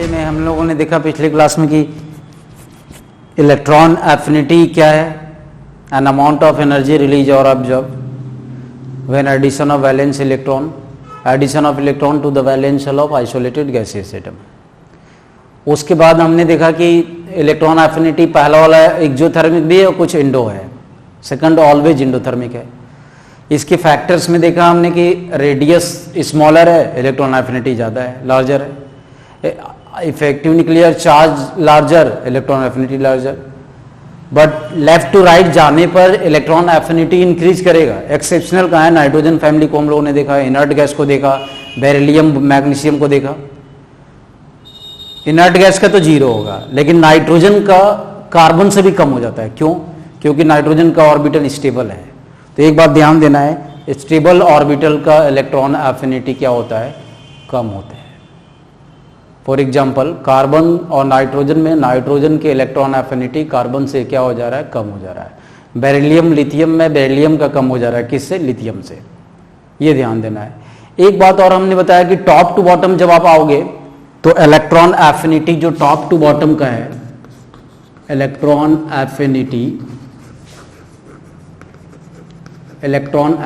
में हम लोगों ने देखा पिछले क्लास में कि इलेक्ट्रॉन एफिनिटी क्या है, an amount of energy release और observe when addition of valence electron, addition of electron to the valence shell of isolated gaseous atom. उसके बाद हमने देखा कि इलेक्ट्रॉन एफिनिटी पहला वाला एक्सोथर्मिक भी है और कुछ इंडो है, सेकंड ऑलवेज इंडोथर्मिक है। इसके फैक्टर्स में देखा हमने कि रेडियस स्मॉलर है, इलेक्ट्रॉन एफिनिटी ज़्यादा है, लार्जर है। Effective nuclear charge larger, electron affinity larger. But left to right जाने पर इलेक्ट्रॉन एफिनिटी इंक्रीज करेगा। एक्सेप्शनल कहाँ है? नाइट्रोजन फैमिली को हम लोगों ने देखा, इनर्ट गैस को देखा, बेरिलियम मैग्नीशियम को देखा। इनर्ट गैस का तो जीरो होगा, लेकिन नाइट्रोजन का कार्बन से भी कम हो जाता है। क्यों? क्योंकि नाइट्रोजन का ऑर्बिटल स्टेबल है। तो एक बात ध्यान देना है, स्टेबल ऑर्बिटल का इलेक्ट्रॉन एफिनिटी क्या होता है? कम होता है। फॉर एग्जाम्पल कार्बन और नाइट्रोजन में नाइट्रोजन के इलेक्ट्रॉन एफिनिटी कार्बन से क्या हो जा रहा है? कम हो जा रहा है। बेरिलियम लिथियम में बेरिलियम का कम हो जा रहा है। किससे? लिथियम से। ये ध्यान देना है। एक बात और हमने बताया कि टॉप टू बॉटम जब आप आओगे तो इलेक्ट्रॉन एफिनिटी जो टॉप टू बॉटम का है, electron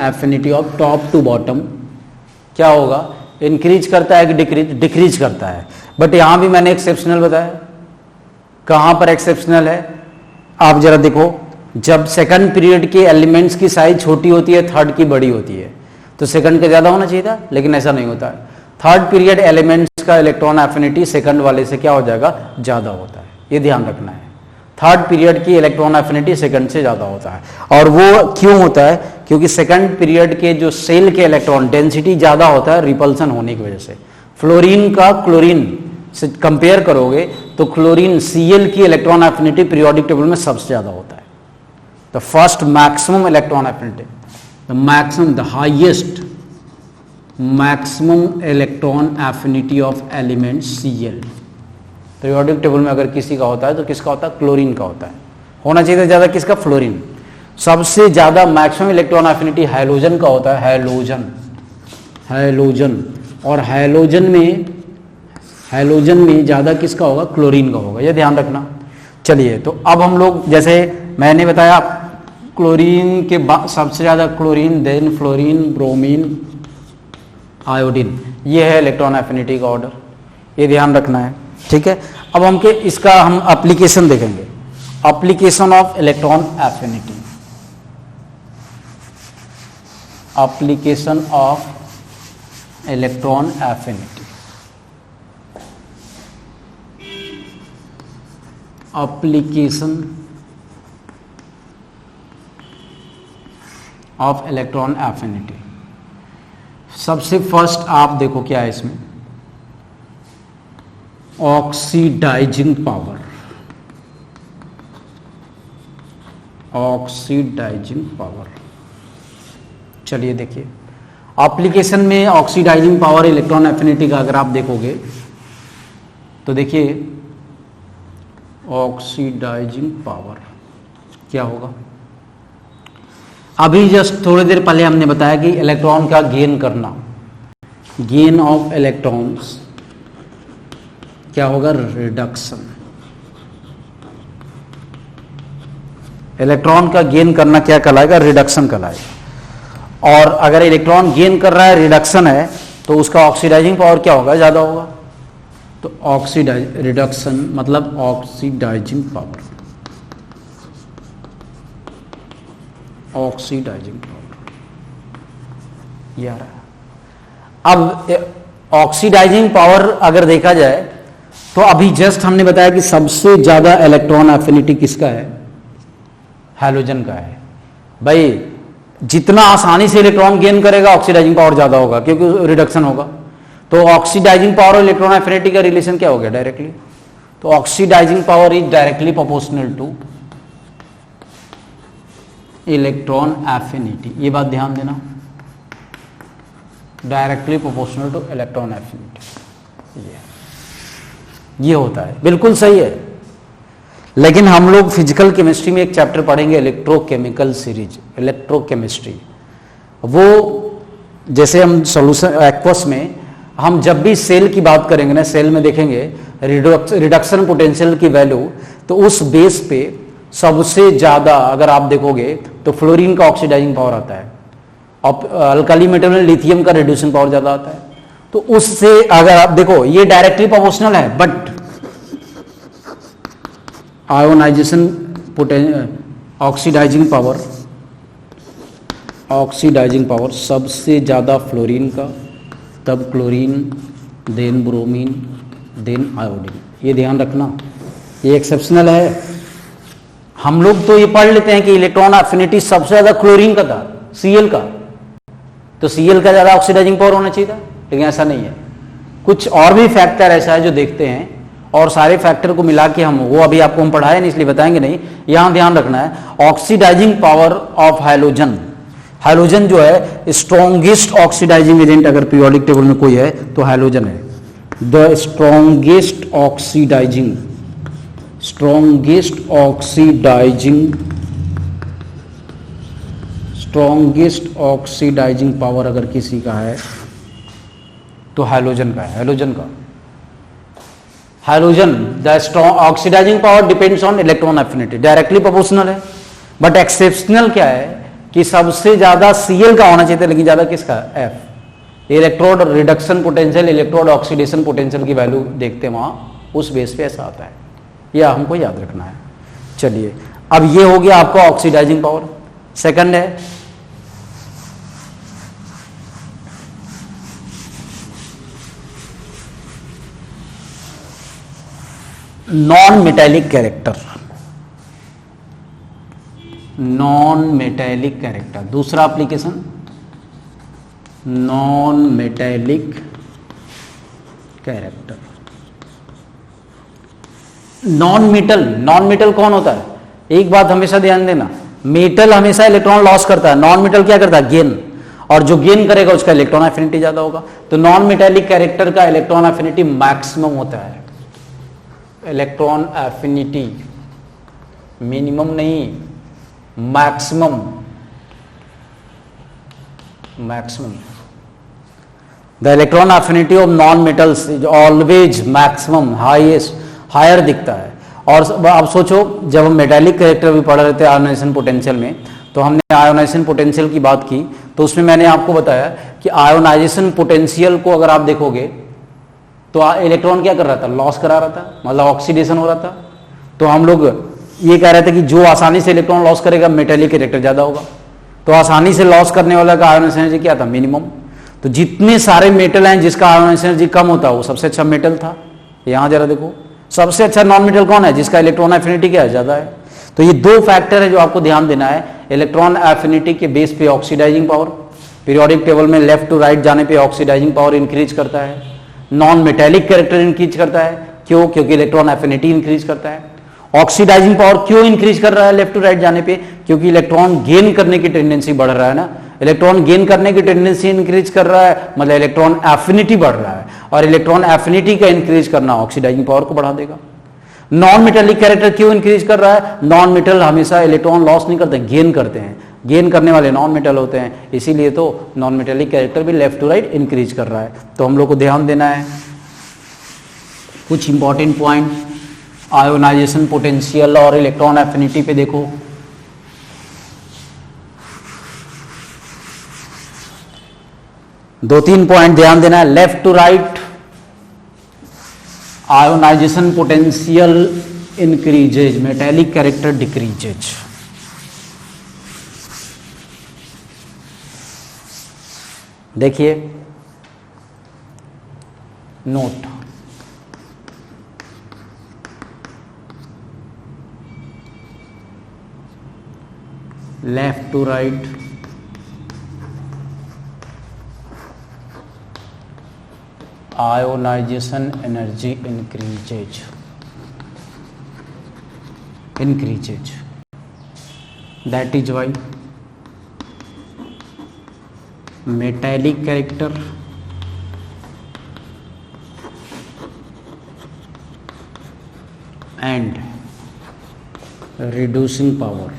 affinity of top to bottom क्या होगा? इंक्रीज करता है कि डिक्रीज करता है। बट यहां भी मैंने एक्सेप्शनल बताया। कहां पर एक्सेप्शनल है? आप जरा देखो, जब सेकंड पीरियड के एलिमेंट्स की साइज छोटी होती है, थर्ड की बड़ी होती है, तो सेकंड का ज्यादा होना चाहिए था, लेकिन ऐसा नहीं होता है। थर्ड पीरियड एलिमेंट्स का इलेक्ट्रॉन एफिनिटी सेकंड वाले से क्या हो जाएगा? ज्यादा होता है। ये ध्यान रखना है। थर्ड पीरियड की इलेक्ट्रॉन एफिनिटी सेकंड से ज्यादा होता है। और वो क्यों होता है? क्योंकि सेकंड पीरियड के जो सेल के इलेक्ट्रॉन डेंसिटी ज्यादा होता है रिपल्सन होने की वजह से। फ्लोरीन का क्लोरीन से कंपेयर करोगे तो क्लोरीन Cl की इलेक्ट्रॉन एफिनिटी पीरियोडिक टेबल में सबसे ज्यादा होता है। The first maximum electron affinity, the highest maximum electron affinity of element Cl periodic table में अगर किसी का होता है तो किसका होता है? क्लोरीन का होता है। होना चाहिए था ज्यादा किसका? फ्लोरीन। सबसे ज्यादा मैक्सिमम इलेक्ट्रॉन एफिनिटी हैलोजन का होता है। हैलोजन और हैलोजन में ज्यादा किसका होगा? क्लोरीन का होगा। यह ध्यान रखना। चलिए, तो अब हम लोग, जैसे मैंने बताया, क्लोरीन के सबसे ज्यादा chlorine, then fluorine, bromine, iodine. ये है इलेक्ट्रॉन एफिनिटी का ऑर्डर। ये ध्यान रखना है, ठीक है। अब इसका हम एप्लीकेशन देखेंगे। Application of electron affinity, application of electron affinity, application of electron affinity. सबसे फर्स्ट आप देखो क्या है इसमें? Oxidising power, oxidising power. चलिए देखिए, एप्लीकेशन में ऑक्सीडाइजिंग पावर इलेक्ट्रॉन एफिनिटी का अगर आप देखोगे तो देखिए ऑक्सीडाइजिंग पावर क्या होगा? अभी जस्ट थोड़ी देर पहले हमने बताया कि इलेक्ट्रॉन का गेन करना, गेन ऑफ इलेक्ट्रॉन्स क्या होगा? रिडक्शन। इलेक्ट्रॉन का गेन करना क्या कहलाएगा? रिडक्शन कहलाएगा। और अगर इलेक्ट्रॉन गेन कर रहा है, रिडक्शन है, तो उसका ऑक्सीडाइजिंग पावर क्या होगा? ज्यादा होगा। तो रिडक्शन मतलब ऑक्सीडाइजिंग पावर, ऑक्सीडाइजिंग पावर ये आ रहा है। अब ऑक्सीडाइजिंग पावर अगर देखा जाए तो अभी जस्ट हमने बताया कि सबसे ज्यादा इलेक्ट्रॉन एफिनिटी किसका है? हैलोजन का है। भाई जितना आसानी से इलेक्ट्रॉन गेन करेगा ऑक्सीडाइजिंग पावर ज्यादा होगा, क्योंकि रिडक्शन होगा। तो ऑक्सीडाइजिंग पावर और इलेक्ट्रॉन एफिनिटी का रिलेशन क्या हो गया? डायरेक्टली। तो oxidising power is directly proportional to electron affinity. ये बात ध्यान देना, directly proportional to electron affinity. ये होता है, बिल्कुल सही है। लेकिन हम लोग फिजिकल केमिस्ट्री में एक चैप्टर पढ़ेंगे, इलेक्ट्रोकेमिकल सीरीज, इलेक्ट्रोकेमिस्ट्री। वो जैसे हम सॉल्यूशन एक्वस में हम जब भी सेल की बात करेंगे ना, सेल में देखेंगे रिडक्शन पोटेंशियल की वैल्यू, तो उस बेस पे सबसे ज्यादा अगर आप देखोगे तो फ्लोरीन का ऑक्सीडाइजिंग पावर आता है, और अल्काली मेटल में लिथियम का रिड्यूसिंग पावर ज्यादा आता है। तो उससे अगर आप देखो ये डायरेक्टली प्रोपोर्शनल है, बट आयोनाइजेशन ऑक्सीडाइजिंग पावर सबसे ज्यादा फ्लोरीन का, तब chlorine, then bromine, then iodine. ये ध्यान रखना, ये एक्सेप्शनल है। हम लोग तो ये पढ़ लेते हैं कि इलेक्ट्रॉन अफिनिटी सबसे ज्यादा क्लोरीन का था, Cl का, तो Cl का ज्यादा ऑक्सीडाइजिंग पावर होना चाहिए था, लेकिन ऐसा नहीं है। कुछ और भी फैक्टर ऐसा है जो देखते हैं, और सारे फैक्टर को मिला के हम, वो अभी आपको हम पढ़ाए नहीं इसलिए बताएंगे नहीं। यहां ध्यान रखना है oxidising power of hydrogen. Hydrogen जो है स्ट्रॉन्गेस्ट ऑक्सीडाइजिंग एजेंट, अगर पीरियोडिक टेबल में कोई है तो हाइड्रोजन है। द स्ट्रॉन्गेस्ट ऑक्सीडाइजिंग पावर अगर किसी का है तो हाइड्रोजन का है। Hydrogen the strong oxidising power depends on electron affinity, directly proportional है। बट एक्सेप्शनल क्या है कि सबसे ज्यादा Cl का होना चाहिए था, लेकिन ज्यादा किसका, F। Electrode reduction potential, electrode oxidation potential की वैल्यू देखते हैं वहां, उस बेस पे ऐसा आता है, यह हमको याद रखना है। चलिए, अब ये हो गया आपका ऑक्सीडाइजिंग पावर। सेकंड है नॉन मेटेलिक कैरेक्टर। दूसरा application non metallic character. Non metal कौन होता है? एक बात हमेशा ध्यान देना, मेटल हमेशा इलेक्ट्रॉन लॉस करता है, नॉन मेटल क्या करता है, गेन, और जो गेन करेगा उसका इलेक्ट्रॉन एफिनिटी ज्यादा होगा। तो नॉन मेटेलिक कैरेक्टर का इलेक्ट्रॉन एफिनिटी मैक्सिमम होता है। इलेक्ट्रॉन एफिनिटी मिनिमम नहीं, maximum. The electron affinity of non metals is always maximum, higher दिखता है। और अब सोचो, जब हम मेटालिक कैरेक्टर भी पढ़ रहे थे आयोनाइजेशन पोटेंशियल में, तो हमने आयोनाइजेशन पोटेंशियल की बात की, तो उसमें मैंने आपको बताया कि आयोनाइजेशन पोटेंशियल को अगर आप देखोगे तो इलेक्ट्रॉन क्या कर रहा था, लॉस करा रहा था, मतलब ऑक्सीडेशन हो रहा था। तो हम लोग ये कह रहे थे कि जो आसानी से इलेक्ट्रॉन लॉस करेगा मेटालिक कैरेक्टर ज्यादा होगा। तो आसानी से लॉस करने वाला का आयोनाइजेशन एनर्जी क्या था, मिनिमम। तो जितने सारे मेटल हैं जिसका आयोनाइजेशन एनर्जी कम होता है वो सबसे अच्छा मेटल था। यहां जरा देखो, सबसे अच्छा नॉन मेटल कौन है, जिसका इलेक्ट्रॉन एफिनिटी क्या है, ज्यादा है। तो ये दो फैक्टर है जो आपको ध्यान देना है। इलेक्ट्रॉन एफिनिटी के बेस पे ऑक्सीडाइजिंग पावर, पीरियोडिक टेबल में लेफ्ट टू राइट जाने पे ऑक्सीडाइजिंग पावर इंक्रीज करता है। नॉन मेटेलिक कैरेक्टर इंक्रीज करता है, क्यों, क्योंकि इलेक्ट्रॉन एफिनिटी इंक्रीज करता है। ऑक्सीडाइजिंग पावर क्यों इंक्रीज कर रहा है लेफ्ट टू राइट जाने पे, क्योंकि इलेक्ट्रॉन गेन करने की टेंडेंसी बढ़ रहा है ना। इलेक्ट्रॉन गेन करने की टेंडेंसी इंक्रीज कर रहा है, मतलब इलेक्ट्रॉन एफिनिटी बढ़ रहा है, और इलेक्ट्रॉन एफिनिटी का इंक्रीज करना ऑक्सीडाइजिंग पावर को बढ़ा देगा। नॉन मेटेलिक कैरेक्टर क्यों इंक्रीज कर रहा है, नॉन मेटल हमेशा इलेक्ट्रॉन लॉस नहीं करते, गेन करते हैं, गेन करने वाले नॉन मेटल होते हैं, इसीलिए तो नॉन मेटेलिक कैरेक्टर भी लेफ्ट टू राइट इंक्रीज कर रहा है। तो हम लोग को ध्यान देना है कुछ इंपॉर्टेंट पॉइंट आयोनाइजेशन पोटेंशियल और इलेक्ट्रॉन एफिनिटी पे। देखो, दो तीन पॉइंट ध्यान देना है। Left to right ionisation potential increases, metallic character decreases. देखिए note, left to right ionisation energy increases, that is why metallic character and reducing power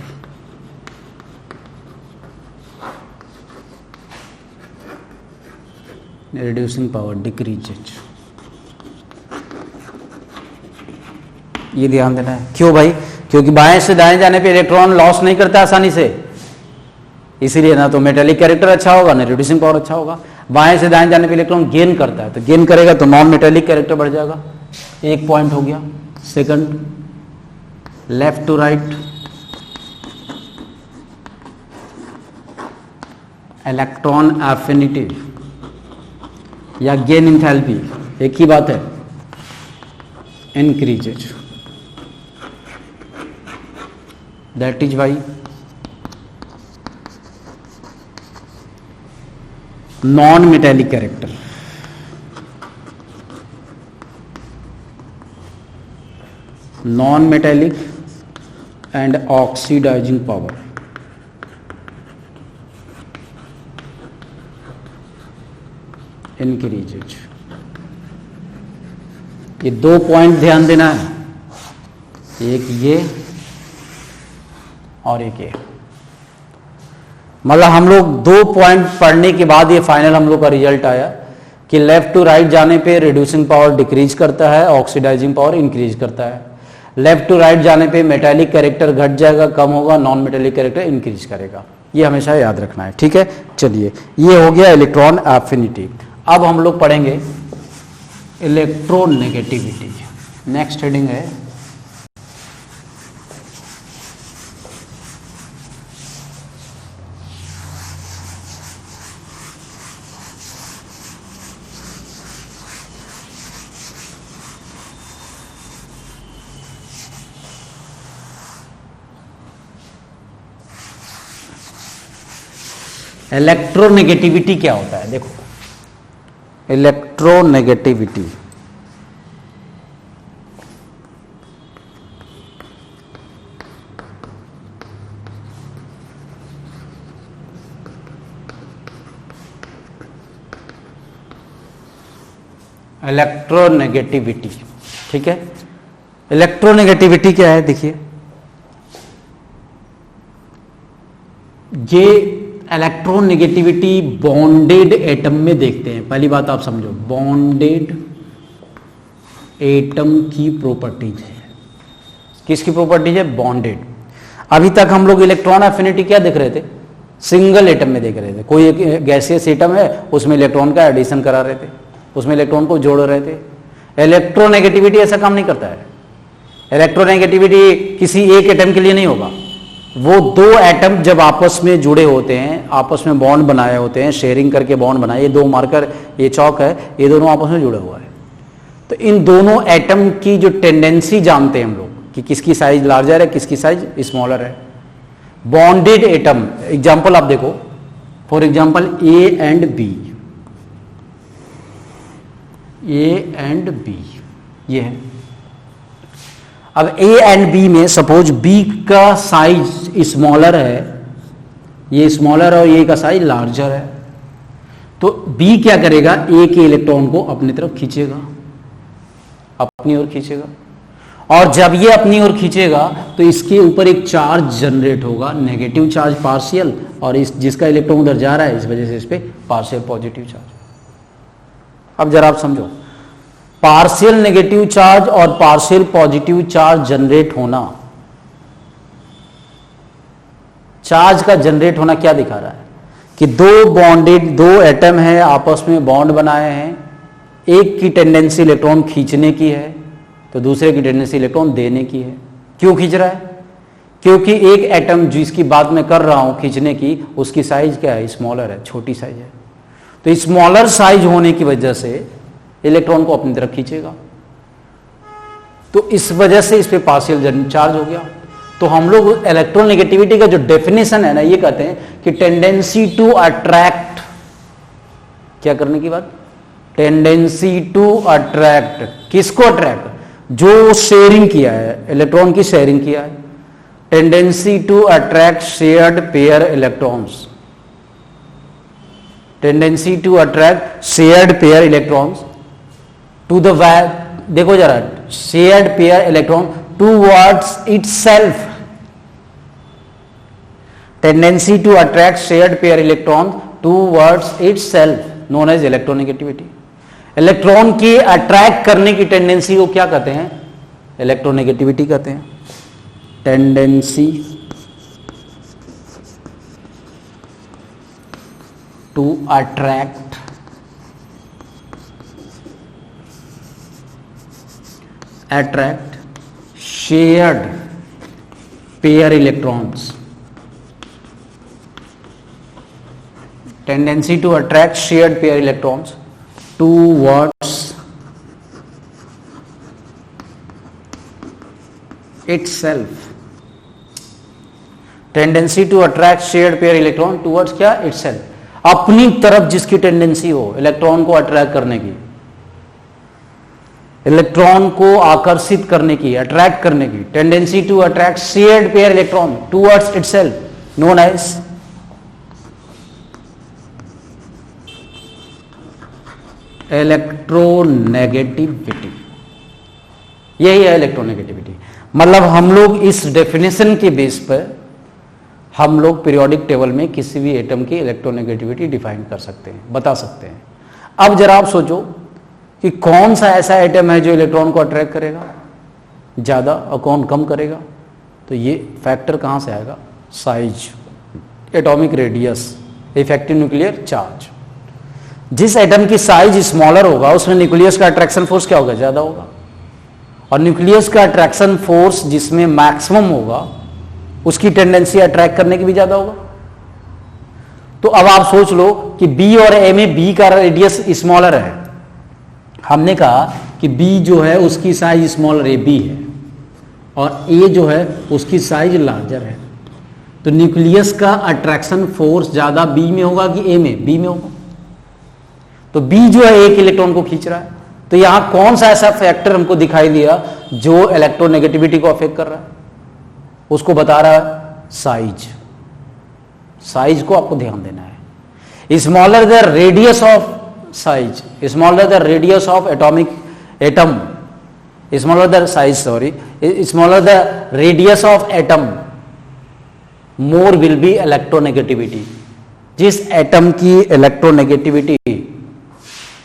reducing power decreases, ये ध्यान देना है। क्यों भाई? क्योंकि बाएं से दाएं जाने पे इलेक्ट्रॉन लॉस नहीं करता आसानी से, इसीलिए ना तो मेटेलिक कैरेक्टर अच्छा होगा ना रिड्यूसिंग पावर अच्छा होगा। बाएं से दाएं जाने पे इलेक्ट्रॉन गेन करता है, तो गेन करेगा तो नॉन मेटेलिक कैरेक्टर बढ़ जाएगा। एक पॉइंट हो गया। Second, left to right electron affinity या गेन इंथैल्पी एक ही बात है, increases, that is why non metallic character, non metallic and oxidising power increases. ये दो पॉइंट ध्यान देना है, एक ये और एक ये। मतलब हम लोग दो पॉइंट पढ़ने के बाद ये फाइनल हम लोग का रिजल्ट आया कि लेफ्ट टू राइट जाने पे रिड्यूसिंग पावर डिक्रीज करता है, ऑक्सीडाइजिंग पावर इंक्रीज करता है। लेफ्ट टू राइट जाने पे मेटेलिक कैरेक्टर घट जाएगा, कम होगा, नॉन मेटेलिक कैरेक्टर इंक्रीज करेगा। ये हमेशा याद रखना है, ठीक है। चलिए, ये हो गया इलेक्ट्रॉन एफिनिटी। अब हम लोग पढ़ेंगे इलेक्ट्रोनेगेटिविटी। नेक्स्ट हेडिंग है इलेक्ट्रोनेगेटिविटी। क्या होता है देखो, इलेक्ट्रोनेगेटिविटी इलेक्ट्रोनेगेटिविटी, ठीक है। इलेक्ट्रोनेगेटिविटी क्या है देखिए, ये इलेक्ट्रोनेगेटिविटी बॉन्डेड एटम में देखते हैं। पहली बात आप समझो, बॉन्डेड एटम की प्रॉपर्टीज है। किसकी प्रॉपर्टीज है? बॉन्डेड। अभी तक हम लोग इलेक्ट्रॉन एफिनिटी क्या देख रहे थे? सिंगल एटम में देख रहे थे। कोई एक गैसियस एटम है, उसमें इलेक्ट्रॉन का एडिशन करा रहे थे, उसमें इलेक्ट्रॉन को जोड़ रहे थे। इलेक्ट्रोनेगेटिविटी ऐसा काम नहीं करता है। इलेक्ट्रोनेगेटिविटी किसी एक एटम के लिए नहीं होगा। वो दो एटम जब आपस में जुड़े होते हैं, आपस में बॉन्ड बनाए होते हैं, शेयरिंग करके बॉन्ड बनाए, ये दो मार्कर, ये चौक है, ये दोनों आपस में जुड़ा हुआ है। तो इन दोनों एटम की जो टेंडेंसी जानते हैं हम लोग कि किसकी साइज लार्जर है, किसकी साइज स्मॉलर है। बॉन्डेड एटम, एग्जांपल आप देखो, for example A and B, A and B, ये है। अब ए एंड बी में सपोज बी का साइज स्मॉलर है, ये स्मॉलर है और ए का साइज लार्जर है, तो बी क्या करेगा? ए के इलेक्ट्रॉन को अपनी तरफ खींचेगा, अपनी ओर खींचेगा। और जब ये अपनी ओर खींचेगा तो इसके ऊपर एक चार्ज जनरेट होगा, नेगेटिव चार्ज पार्शियल, और इस जिसका इलेक्ट्रॉन उधर जा रहा है इस वजह से इस पे पार्शियल पॉजिटिव चार्ज। अब जरा आप समझो, पार्शियल नेगेटिव चार्ज और पार्शियल पॉजिटिव चार्ज जनरेट होना, चार्ज का जनरेट होना क्या दिखा रहा है कि दो बॉन्डेड, दो एटम है, आपस में बॉन्ड बनाए हैं, एक की टेंडेंसी इलेक्ट्रॉन खींचने की है तो दूसरे की टेंडेंसी इलेक्ट्रॉन देने की है। क्यों खींच रहा है? क्योंकि एक एटम जिसकी बात मैं कर रहा हूं खींचने की, उसकी साइज क्या है? स्मॉलर है, छोटी साइज है। तो स्मॉलर साइज होने की वजह से इलेक्ट्रॉन को अपनी तरफ खींचेगा, तो इस वजह से इस पे पार्शियल चार्ज हो गया। तो हम लोग इलेक्ट्रोनेगेटिविटी का जो डेफिनेशन है ना, ये कहते हैं कि टेंडेंसी टू अट्रैक्ट, क्या करने की बात? Tendency to attract. किसको अट्रैक्ट? जो शेयरिंग किया है, इलेक्ट्रॉन की शेयरिंग किया है। Tendency to attract shared pair electrons, tendency to attract shared pair electrons to the देखो जरा, shared pair electron towards itself, tendency to attract shared pair electron towards itself. Known as electronegativity. Electron की attract करने की tendency को क्या कहते हैं? Electronegativity कहते हैं। Tendency to attract shared pair electrons, tendency to attract shared pair electrons towards itself, tendency to attract shared pair electron towards क्या? itself, अपनी तरफ जिसकी टेंडेंसी हो इलेक्ट्रॉन को अट्रैक्ट करने की, इलेक्ट्रॉन को आकर्षित करने की, अट्रैक्ट करने की, tendency to attract shared pair electron towards itself known as electronegativity. यही है इलेक्ट्रोनेगेटिविटी। मतलब हम लोग इस डेफिनेशन के बेस पर हम लोग पीरियोडिक टेबल में किसी भी एटम की इलेक्ट्रोनेगेटिविटी डिफाइन कर सकते हैं, बता सकते हैं। अब जरा आप सोचो कि कौन सा ऐसा एटम है जो इलेक्ट्रॉन को अट्रैक्ट करेगा ज़्यादा और कौन कम करेगा? तो ये फैक्टर कहाँ से आएगा? Size, atomic radius, effective nuclear charge. जिस एटम की साइज स्मॉलर होगा उसमें न्यूक्लियस का अट्रैक्शन फोर्स क्या होगा? ज़्यादा होगा। और न्यूक्लियस का अट्रैक्शन फोर्स जिसमें मैक्सिमम होगा उसकी टेंडेंसी अट्रैक्ट करने की भी ज़्यादा होगा। तो अब आप सोच लो कि बी और ए में बी का रेडियस स्मॉलर है, हमने कहा कि B जो है उसकी साइज स्मॉलर है, B है, और A जो है उसकी साइज लार्जर है। तो न्यूक्लियस का अट्रैक्शन फोर्स ज्यादा B में होगा कि A में? B में होगा। तो B जो है एक इलेक्ट्रॉन को खींच रहा है। तो यहां कौन सा ऐसा फैक्टर हमको दिखाई दिया जो इलेक्ट्रोनेगेटिविटी को अफेक्ट कर रहा है? उसको बता रहा है साइज। साइज को आपको ध्यान देना है। Smaller the radius of size, smaller the radius of atomic atom, smaller the size, sorry, smaller the radius of atom, more will be electronegativity। जिस एटम की इलेक्ट्रोनेगेटिविटी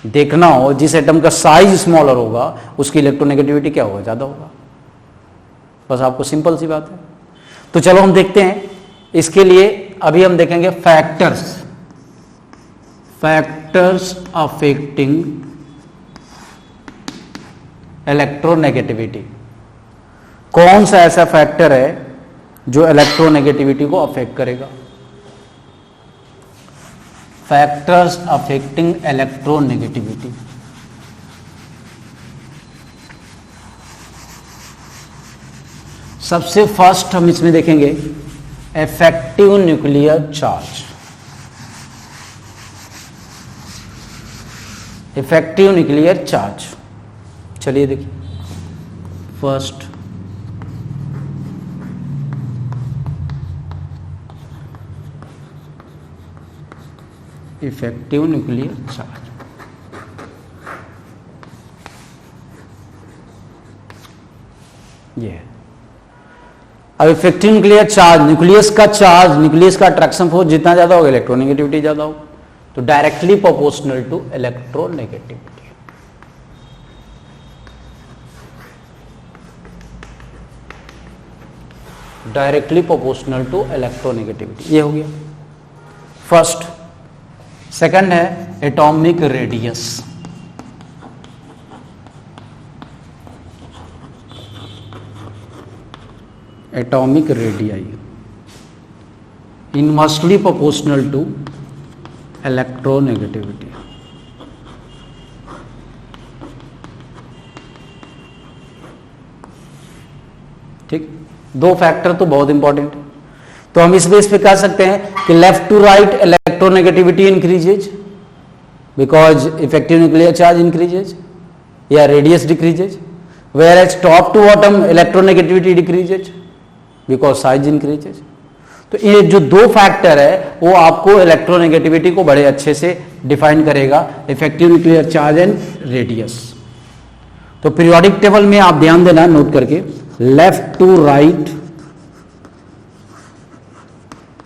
देखना हो, जिस एटम का साइज स्मॉलर होगा उसकी इलेक्ट्रोनेगेटिविटी क्या होगा? ज़्यादा होगा। बस आपको सिंपल सी बात है। तो चलो हम देखते हैं। इसके लिए अभी हम देखेंगे फैक्टर्स अफेक्टिंग इलेक्ट्रोनेगेटिविटी। कौन सा ऐसा फैक्टर है जो इलेक्ट्रोनेगेटिविटी को अफेक्ट करेगा? Factors affecting electronegativity. सबसे फर्स्ट हम इसमें देखेंगे effective nuclear charge. Effective nuclear charge, चलिए देखिए। फर्स्ट इफेक्टिव न्यूक्लियर चार्ज, ये है। अब इफेक्टिव न्यूक्लियर चार्ज, न्यूक्लियस का चार्ज, न्यूक्लियस का अट्रैक्शन फोर्स जितना ज्यादा होगा इलेक्ट्रोनेगेटिविटी ज्यादा होगा, तो directly proportional to electronegativity. Directly proportional to electronegativity, ये हो गया फर्स्ट। सेकंड है atomic radius. Atomic radii inversely proportional to electronegativity. ठीक, दो फैक्टर तो बहुत इंपॉर्टेंट है। तो हम इस बेस पे कह सकते हैं कि left to right electronegativity increases because effective nuclear charge increases या radius decreases, whereas top to bottom electronegativity decreases because size increases. तो ये जो दो फैक्टर है वो आपको इलेक्ट्रोनेगेटिविटी को बड़े अच्छे से डिफाइन करेगा, effective nuclear charge and radius. तो पीरियोडिक टेबल में आप ध्यान देना, नोट करके, left to right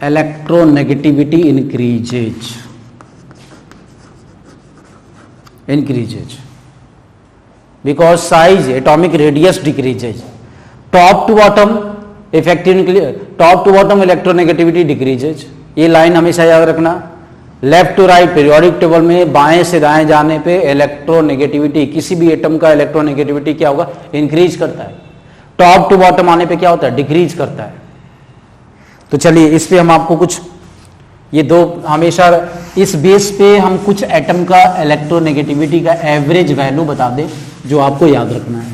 electronegativity increases, increases because size atomic radius decreases. Top to bottom effective nuclear, top to bottom electronegativity decreases. ये लाइन हमेशा याद रखना. Left to right periodic table में बाएं से दाएं जाने पे इलेक्ट्रोनेगेटिविटी, किसी भी एटम का इलेक्ट्रोनेगेटिविटी क्या होगा, इंक्रीज करता है. टॉप टू बॉटम आने पे क्या होता है, डिक्रीज करता है. तो चलिए इस पे हम आपको कुछ, ये दो हमेशा इस बेस पे हम कुछ एटम का इलेक्ट्रोनेगेटिविटी का एवरेज वैल्यू बता दें जो आपको याद रखना है.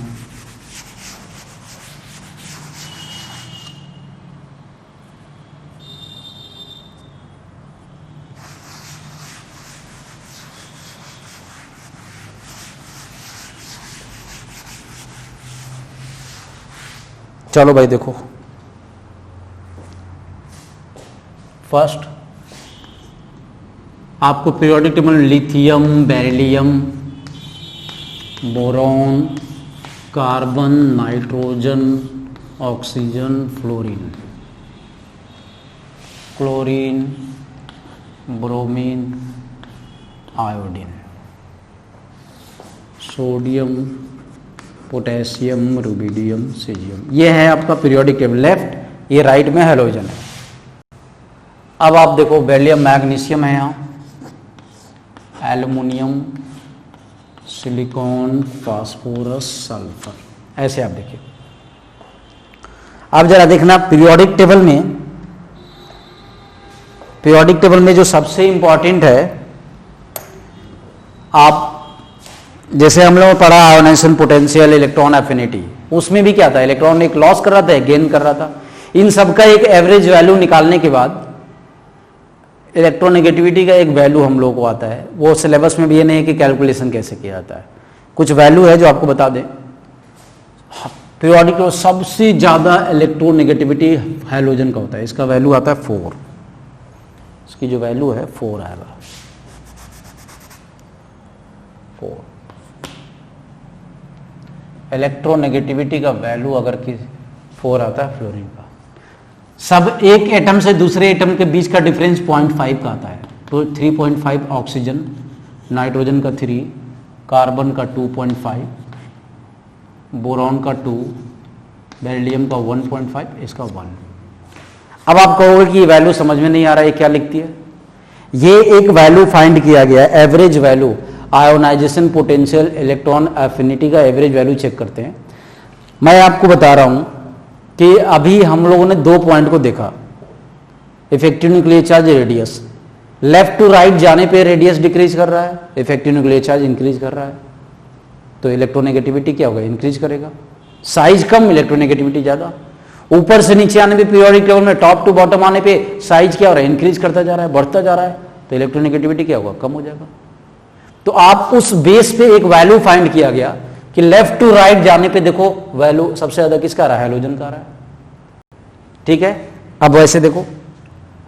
चलो भाई देखो, फर्स्ट आपको पीरियोडिक टेबल में lithium, beryllium, boron, carbon, nitrogen, oxygen, fluorine, chlorine, bromine, iodine, sodium, potassium, rubidium, caesium. ये है आपका पीरियोडिक टेबल. लेफ्ट, ये राइट में हैलोजन है. अब आप देखो बेरिलियम, मैग्नीशियम है यहाँ, एल्युमिनियम, सिलिकॉन, फास्फोरस, सल्फर, ऐसे आप देखिए. अब जरा देखना पीरियोडिक टेबल में जो सबसे इंपॉर्टेंट है, आप जैसे हम लोगों ने पढ़ा आयोनाइजेशन पोटेंशियल, इलेक्ट्रॉन एफिनिटी, उसमें भी क्या था, इलेक्ट्रॉन एक लॉस कर रहा था, एक गेन कर रहा था. इन सब का एक एवरेज वैल्यू निकालने के बाद इलेक्ट्रोनेगेटिविटी का एक वैल्यू हम लोगों को आता है. वो सिलेबस में भी ये नहीं है कि कैलकुलेशन कैसे किया जाता है, कुछ वैल्यू है जो आपको बता दें. पीरियोडिक टेबल सबसे ज्यादा इलेक्ट्रोनेगेटिविटी हैलोजन का होता है. इसका वैल्यू आता है 4. इसकी जो वैल्यू है 4 आएगा, 4. इलेक्ट्रोनेगेटिविटी का वैल्यू अगर कि 4 आता है फ्लोरीन का. सब एक एटम से दूसरे एटम के बीच का डिफरेंस 0.5 का आता है. तो 3.5 ऑक्सीजन, नाइट्रोजन का 3, कार्बन का 2.5, बोरॉन का 2, बेरिलियम का 1.5, इसका 1. अब आप कहोगे कि ये वैल्यू समझ में नहीं आ रहा है, क्या लिखती है. ये एक वैल्यू फाइंड किया गया है, average value, ionization potential, electron affinity का एवरेज वैल्यू चेक करते हैं. मैं आपको बता रहा हूं कि अभी हम लोगों ने 2 पॉइंट को देखा, effective nuclear charge, radius. Left to right जाने पे रेडियस डिक्रीज कर रहा है, इफेक्टिव न्यूक्लियर चार्ज इंक्रीज कर रहा है. तो इलेक्ट्रोनेगेटिविटी क्या होगा, इंक्रीज करेगा. साइज कम, इलेक्ट्रोनेगेटिविटी ज्यादा. ऊपर से नीचे आने पे पीरियोडिक टेबल में टॉप टू बॉटम आने पे साइज क्या हो रहा है, इंक्रीज करता जा रहा है, बढ़ता जा रहा है. तो इलेक्ट्रोनेगेटिविटी क्या होगा, कम हो जाएगा. तो आप उस बेस पे एक वैल्यू फाइंड किया गया कि लेफ्ट टू राइट जाने पे देखो वैल्यू सबसे ज्यादा किसका आ रहा है, हैलोजन का आ रहा है. ठीक है. अब वैसे देखो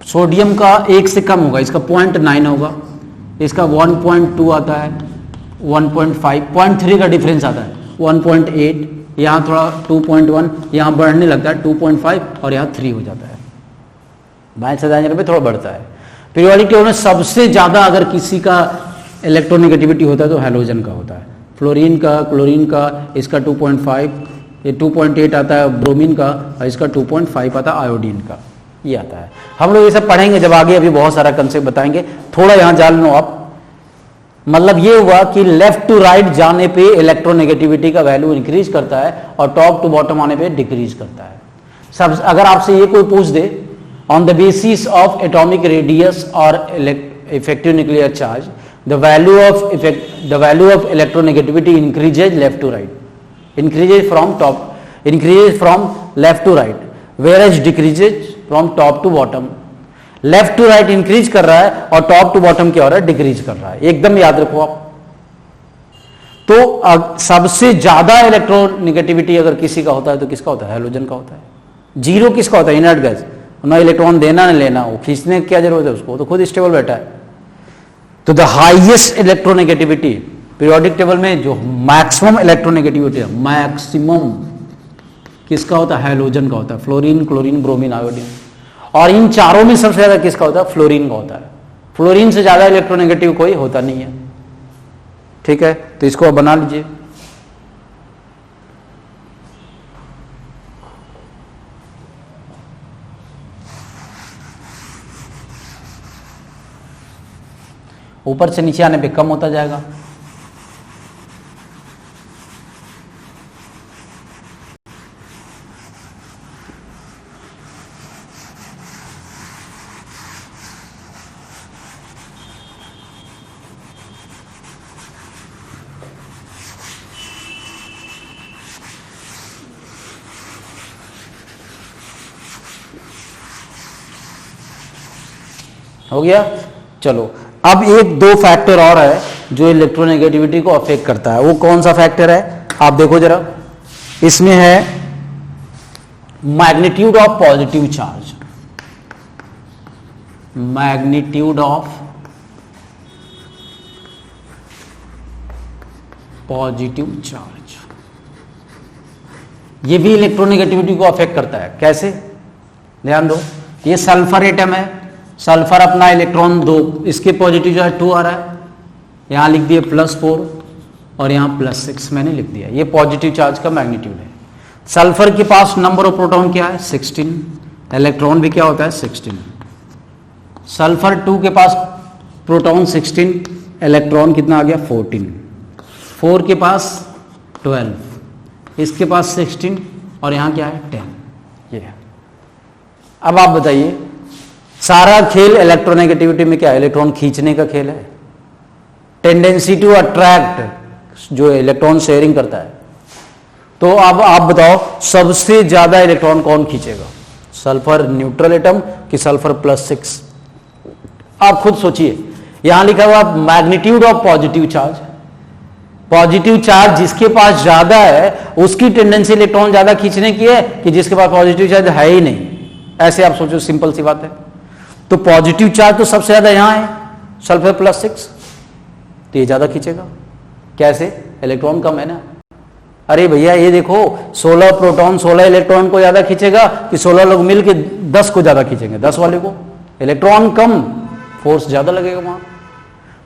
सोडियम का 1 से कम होगा, इसका 0.9 होगा, इसका 1.2 आता है, 1.5, 0.3 का डिफरेंस आता है, 1.8, यहाँ थोड़ा 2.1, यहाँ बढ़ने लगता है 2.5 और यहाँ 3 हो जाता है. बाएं से दाएं पे थोड़ा बढ़ता है. पीरियोडिक टेबल में सबसे ज्यादा अगर किसी का इलेक्ट्रोनेगेटिविटी होता है तो हैलोजन का होता है. फ्लोरीन का, क्लोरीन का, इसका 2.5, ये 2.8 आता है ब्रोमीन का, और इसका 2.5 आता है आयोडीन का. ये आता है. हम लोग ये सब पढ़ेंगे जब आगे, अभी बहुत सारा कंसेप्ट बताएंगे. थोड़ा यहाँ जान लो आप. मतलब ये हुआ कि लेफ्ट टू राइट जाने पे इलेक्ट्रोनेगेटिविटी का वैल्यू इंक्रीज करता है और टॉप टू बॉटम आने पे डिक्रीज करता है. सब अगर आपसे ये कोई पूछ दे on the basis of atomic radius और effective nuclear charge, the value of electronegativity increases left to right, increases from left to right, whereas decreases from top to bottom. Left to right increase कर रहा है और top to bottom क्या हो रहा है, decrease कर रहा है. एकदम याद रखो आप. तो सबसे ज्यादा इलेक्ट्रोनेगेटिविटी अगर किसी का होता है तो किसका होता है, हैलोजन का होता है. 0 किसका होता है, इनर्ट गैस. ना इलेक्ट्रॉन देना ना लेना, वो खींचने की क्या जरूरत है उसको, तो खुद स्टेबल बैठा है. तो the highest electronegativity periodic table में जो मैक्सिमम इलेक्ट्रोनेगेटिविटी है, मैक्सिमम किसका होता है, हैलोजन का होता है. Fluorine, chlorine, bromine, iodine. और इन चारों में सबसे ज्यादा किसका होता है, फ्लोरीन का होता है. फ्लोरीन से ज्यादा इलेक्ट्रोनेगेटिव कोई होता नहीं है. ठीक है, तो इसको अब बना लीजिए। ऊपर से नीचे आने पे कम होता जाएगा। हो गया। चलो अब एक दो फैक्टर और है जो इलेक्ट्रोनेगेटिविटी को अफेक्ट करता है। वो कौन सा फैक्टर है आप देखो जरा, इसमें है magnitude of positive charge. Magnitude of positive charge, ये भी इलेक्ट्रोनेगेटिविटी को अफेक्ट करता है। कैसे, ध्यान दो, ये सल्फर एटम है, सल्फर अपना इलेक्ट्रॉन 2, इसके पॉजिटिव चार्ज 2 आ रहा है, यहां लिख दिए +4 और यहां +6 मैंने लिख दिया। ये पॉजिटिव चार्ज का मैग्नीट्यूड है। सल्फर के पास नंबर ऑफ प्रोटॉन क्या है 16, इलेक्ट्रॉन भी क्या होता है 16। सल्फर 2 के पास प्रोटॉन 16, इलेक्ट्रॉन कितना आ गया 14। 4 के पास 12, इसके पास 16 और यहां क्या है 10। ये है। अब आप बताइए, सारा खेल इलेक्ट्रोनेगेटिविटी में क्या है, इलेक्ट्रॉन खींचने का खेल है, टेंडेंसी टू अट्रैक्ट, जो इलेक्ट्रॉन शेयरिंग करता है। तो अब आप बताओ सबसे ज्यादा इलेक्ट्रॉन कौन खींचेगा, सल्फर न्यूट्रल एटम कि सल्फर +6? आप खुद सोचिए, यहां लिखा हुआ magnitude of positive charge. Positive charge जिसके पास ज्यादा है उसकी टेंडेंसी इलेक्ट्रॉन ज्यादा खींचने की है कि जिसके पास पॉजिटिव चार्ज है ही नहीं। ऐसे आप सोचो, सिंपल सी बात है। तो पॉजिटिव चार्ज तो सबसे ज्यादा यहां है, सल्फर +6, तो ये ज्यादा खींचेगा। कैसे, इलेक्ट्रॉन कम है ना। अरे भैया ये देखो, 16 प्रोटॉन 16 इलेक्ट्रॉन को ज्यादा खींचेगा कि 16 लोग मिलके 10 को ज्यादा खींचेंगे, 10 वाले को। इलेक्ट्रॉन कम, फोर्स ज्यादा लगेगा वहां।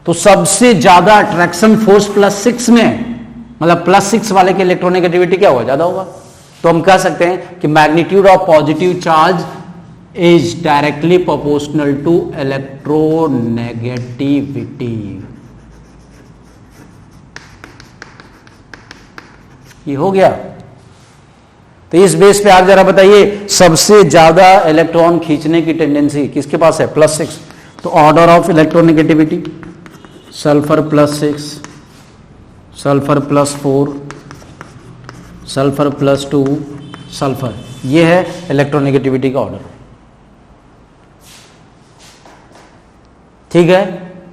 तो सबसे ज्यादा अट्रैक्शन फोर्स +6 में, मतलब +6 वाले की इलेक्ट्रोनेगेटिविटी क्या होगा, ज्यादा होगा। तो हम कह सकते हैं कि magnitude of positive charge is directly proportional to electronegativity. ये हो गया। तो इस बेस पे आप जरा बताइए, सबसे ज्यादा इलेक्ट्रॉन खींचने की टेंडेंसी किसके पास है, +6। तो order of electronegativity, sulphur +6, sulphur +4, sulphur +2, sulphur, ये है इलेक्ट्रोनेगेटिविटी का ऑर्डर। ठीक है,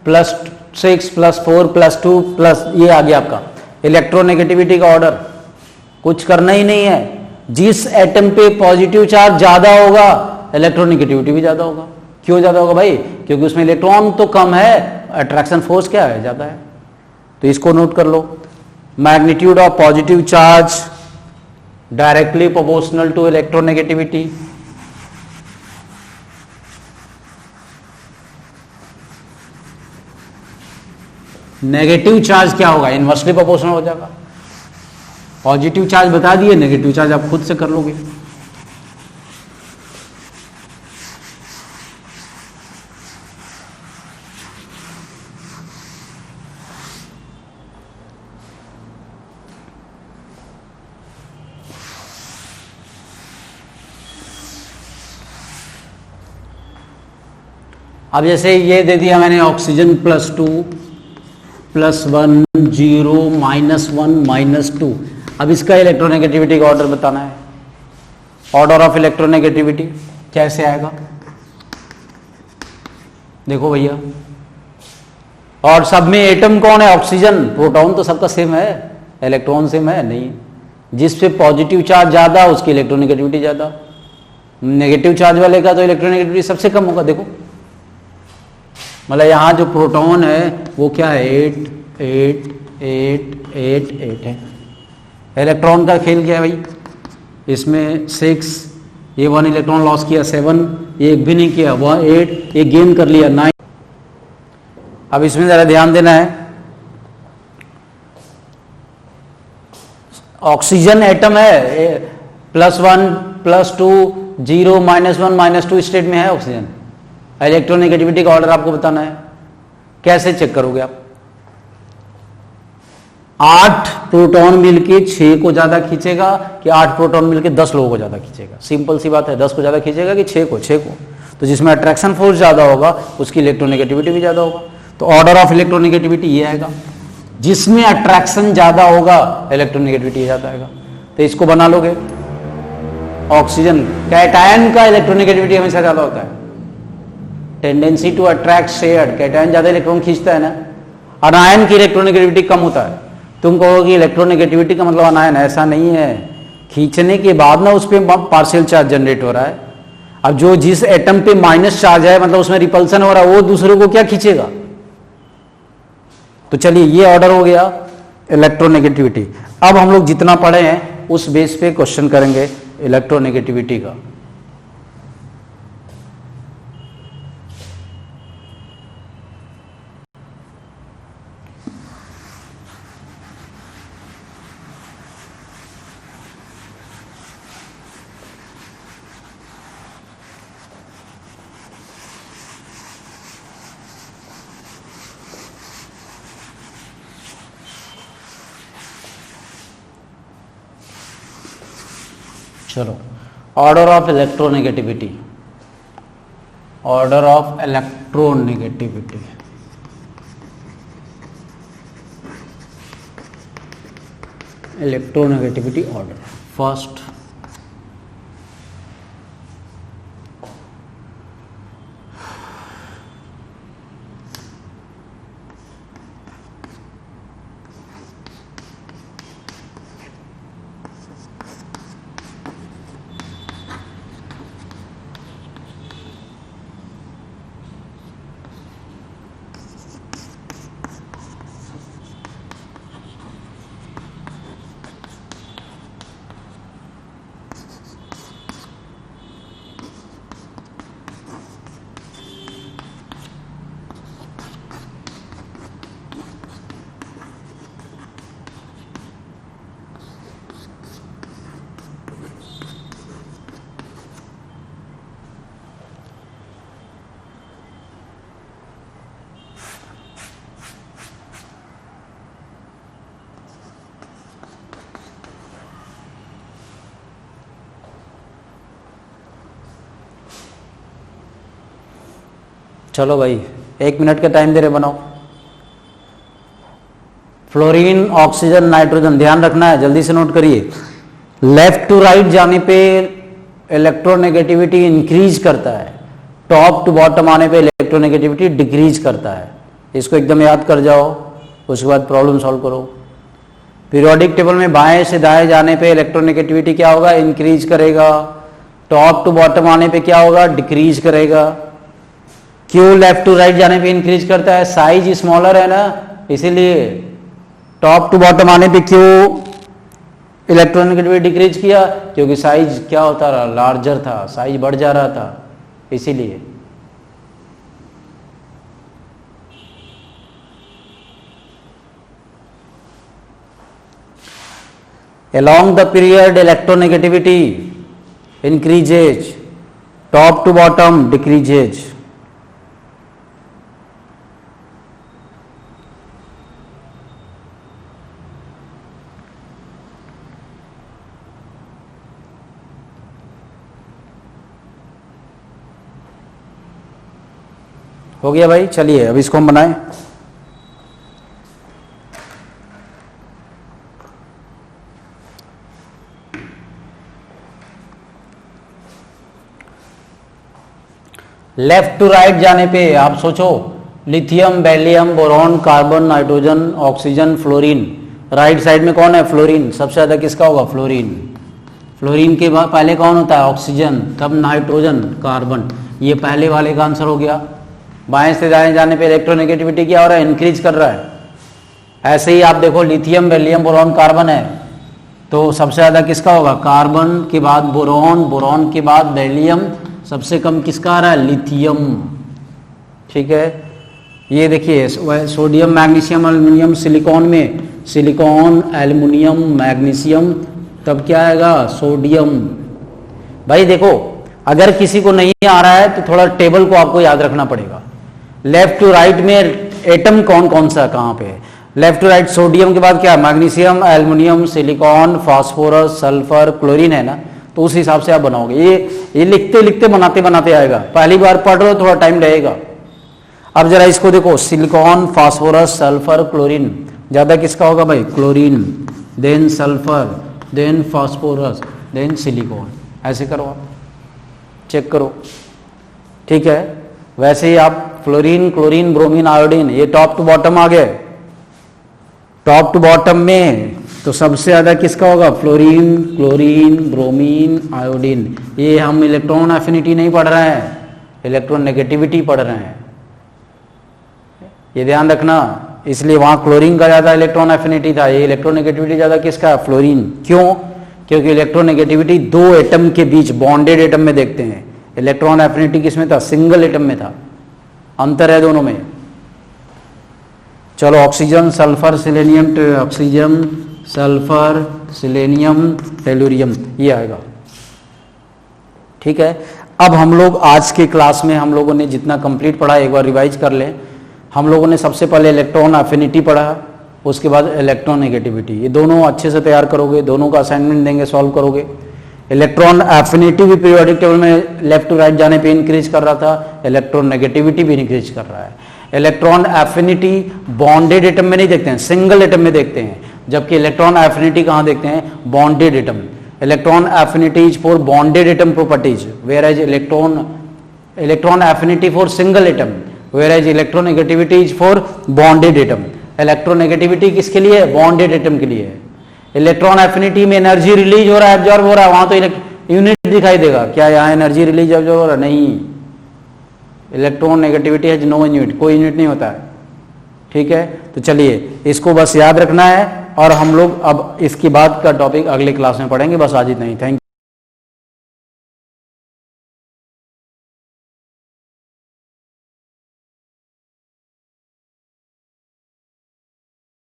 +6 +4 +2 प्लस ये आ गया आपका इलेक्ट्रोनेगेटिविटी का ऑर्डर। कुछ करना ही नहीं है, जिस एटम पे पॉजिटिव चार्ज ज्यादा होगा इलेक्ट्रोनेगेटिविटी भी ज्यादा होगा। क्यों ज्यादा होगा भाई, क्योंकि उसमें इलेक्ट्रॉन तो कम है, अट्रैक्शन फोर्स क्या है, ज्यादा है। तो इसको नोट कर लो, magnitude of positive charge directly proportional to electronegativity. Negative charge क्या होगा, इनवर्सली प्रोपोर्शनल हो जाएगा। पॉजिटिव चार्ज बता दिए, नेगेटिव चार्ज आप खुद से कर लोगे। अब जैसे ये दे दिया मैंने, ऑक्सीजन +2 +1 0 -1 -2। अब इसका इलेक्ट्रोनेगेटिविटी का ऑर्डर बताना है। ऑर्डर ऑफ इलेक्ट्रोनेगेटिविटी कैसे आएगा, देखो भैया। और सब में एटम कौन है, ऑक्सीजन। प्रोटॉन तो सबका सेम है, इलेक्ट्रॉन सेम है नहीं। जिस पे पॉजिटिव चार्ज ज्यादा उसकी इलेक्ट्रोनेगेटिविटी ज्यादा, नेगेटिव चार्ज वाले का तो इलेक्ट्रोनेगेटिविटी सबसे कम होगा। देखो मतलब यहां जो प्रोटॉन है वो क्या है, 8 8 8 8 8 है। इलेक्ट्रॉन का खेल क्या है भाई, इसमें 6, ये 1 इलेक्ट्रॉन लॉस किया, 7, ये एक भी नहीं किया, 8, ये गेन कर लिया 9। अब इसमें जरा ध्यान देना है, ऑक्सीजन एटम है, +1 +2 0 -1 -2 स्टेट में है ऑक्सीजन। इलेक्ट्रोनेगेटिविटी का ऑर्डर आपको बताना है, कैसे चेक करोगे आप? 8 प्रोटॉन मिलके 6 को ज्यादा खींचेगा कि 8 प्रोटॉन मिलके 10 लोगों को ज्यादा खींचेगा? सिंपल सी बात है, 10 को ज्यादा खींचेगा कि 6 को। तो जिसमें अट्रैक्शन फोर्स ज्यादा होगा उसकी इलेक्ट्रोनेगेटिविटी भी ज्यादा होगा। तो ऑर्डर ऑफ इलेक्ट्रोनेगेटिविटी ये आएगा, जिसमें अट्रैक्शन ज्यादा होगा इलेक्ट्रोनेगेटिविटी ज्यादा आएगा। तो इसको बना लोगे। ऑक्सीजन कैटायन का इलेक्ट्रोनेगेटिविटी हमेशा ज्यादा होता है, tendency to attract shared, cation ज्यादा इलेक्ट्रॉन खींचता है ना। अनायन की इलेक्ट्रोनेगेटिविटी कम होता है। तुम कहोगे इलेक्ट्रोनेगेटिविटी का मतलब अनायन, ऐसा नहीं है। खींचने के बाद ना उस पर पार्शियल चार्ज जनरेट हो रहा है। अब जो जिस एटम पे माइनस चार्ज है, मतलब उसमें रिपल्सन हो रहा है, वो दूसरे को क्या खींचेगा? तो चलिए ये ऑर्डर हो गया इलेक्ट्रोनेगेटिविटी। अब हम लोग जितना पढ़े हैं उस बेस पे क्वेश्चन करेंगे इलेक्ट्रोनेगेटिविटी का। चलो, order of electronegativity. Order of electronegativity, electronegativity order. First, चलो भाई 1 मिनट का टाइम दे रहे, बनाओ। फ्लोरीन, ऑक्सीजन, नाइट्रोजन, ध्यान रखना है, जल्दी से नोट करिए। लेफ्ट टू राइट जाने पे इलेक्ट्रोनेगेटिविटी इंक्रीज करता है, टॉप टू बॉटम आने पे इलेक्ट्रोनेगेटिविटी डिक्रीज करता है। इसको एकदम याद कर जाओ, उसके बाद प्रॉब्लम सॉल्व करो। पीरियोडिक टेबल में बाएं से दाएं जाने पे इलेक्ट्रोनेगेटिविटी क्या होगा? इंक्रीज करेगा। टॉप टू बॉटम आने पे क्या होगा? डिक्रीज करेगा। क्यों लेफ्ट टू राइट जाने पे इंक्रीज करता है? साइज स्मॉलर है ना, इसीलिए। टॉप टू बॉटम आने पे क्यों इलेक्ट्रोनेगेटिविटी डिक्रीज किया? क्योंकि साइज क्या होता रहा? लार्जर था, साइज बढ़ जा रहा था, इसीलिए। Along the period electronegativity increases, top to bottom decreases. हो गया भाई, चलिए अब इसको हम बनाएं। लेफ्ट टू राइट जाने पे आप सोचो, lithium, beryllium, boron, carbon, nitrogen, oxygen, fluorine. Right side में कौन है? फ्लोरीन। सबसे ज्यादा किसका होगा? फ्लोरीन। फ्लोरीन के बाद पहले कौन होता है? ऑक्सीजन, तब नाइट्रोजन, कार्बन। ये पहले वाले का आंसर हो गया। बाएं से दाएं जाने पे इलेक्ट्रोनेगेटिविटी क्या हो रहा है? इंक्रीज कर रहा है। ऐसे ही आप देखो, लिथियम, बेरिलियम, बोरॉन, कार्बन है, तो सबसे ज्यादा किसका होगा? कार्बन के बाद बोरॉन, बोरॉन के बाद बेरिलियम, सबसे कम किसका आ रहा है? लिथियम। ठीक है, ये देखिए सोडियम, मैग्नीशियम, एल्युमिनियम, सिलिकॉन में सिलिकॉन, एल्युमिनियम, मैग्नीशियम, तब क्या आएगा? सोडियम। भाई देखो, अगर किसी को नहीं आ रहा है तो थोड़ा टेबल को आपको याद रखना पड़ेगा। लेफ्ट टू राइट में एटम कौन कौन सा कहां पे है? लेफ्ट टू राइट सोडियम के बाद क्या? Magnesium, aluminium, silicon, phosphorus, sulphur, chlorine है ना। तो उस हिसाब से आप बनाओगे। ये लिखते लिखते बनाते बनाते आएगा। पहली बार पढ़ रहे हो थोड़ा टाइम लगेगा। अब जरा इसको देखो, सिलिकॉन, फास्फोरस, सल्फर, क्लोरीन, ज्यादा किसका होगा भाई? Chlorine, then sulphur, then phosphorus, then silicon. ऐसे करो, आप चेक करो, ठीक है। वैसे ही आप फ्लोरीन, क्लोरीन, ब्रोमीन, आयोडीन, ये टॉप टू बॉटम आ गए। टॉप टू बॉटम में तो सबसे ज्यादा किसका होगा? Fluorine, chlorine, bromine, iodine. ये हम इलेक्ट्रॉन एफिनिटी नहीं पढ़ रहे हैं, इलेक्ट्रॉन नेगेटिविटी पढ़ रहे हैं, ये ध्यान रखना। इसलिए वहां क्लोरीन का ज्यादा इलेक्ट्रॉन एफिनिटी था, ये इलेक्ट्रॉन नेगेटिविटी ज्यादा किसका है? फ्लोरीन। क्यों? क्योंकि इलेक्ट्रॉन नेगेटिविटी दो एटम के बीच बॉन्डेड एटम में देखते हैं। इलेक्ट्रॉन एफिनिटी किसमें था? सिंगल एटम में था। अंतर है दोनों में। चलो, oxygen, sulphur, selenium, oxygen, sulphur, selenium, tellurium, ये आएगा, ठीक है। अब हम लोग आज के क्लास में हम लोगों ने जितना कंप्लीट पढ़ा एक बार रिवाइज कर लें। हम लोगों ने सबसे पहले इलेक्ट्रॉन एफिनिटी पढ़ा, उसके बाद इलेक्ट्रॉन नेगेटिविटी। ये दोनों अच्छे से तैयार करोगे, दोनों का असाइनमेंट देंगे, सॉल्व करोगे। इलेक्ट्रॉन एफिनिटी भी पीरियोडिक टेबल में लेफ्ट टू राइट जाने पे इंक्रीज कर रहा था, इलेक्ट्रॉन नेगेटिविटी भी इंक्रीज कर रहा है। इलेक्ट्रॉन एफिनिटी बॉन्डेड एटम में नहीं देखते हैं, सिंगल एटम में देखते हैं, जबकि इलेक्ट्रॉन एफिनिटी कहां देखते हैं? Bonded atom. Electron affinity is for bonded atom properties, whereas electron affinity for single atom, whereas electron negativity is for bonded atom. Electron negativity किसके लिए है? बॉन्डेड एटम के लिए है। इलेक्ट्रॉन एफिनिटी में एनर्जी रिलीज हो रहा है, एब्जॉर्ब हो रहा है, वहां तो यूनिट दिखाई देगा। क्या यहाँ एनर्जी रिलीज एब्जॉर्ब हो रहा है? नहीं। इलेक्ट्रॉन नेगेटिविटी है नो यूनिट, कोई यूनिट नहीं होता है, ठीक है। तो चलिए इसको बस याद रखना है, और हम लोग अब इसके बाद का टॉपिक अगले क्लास में पढ़ेंगे। बस आज इतना ही, थैंक यू।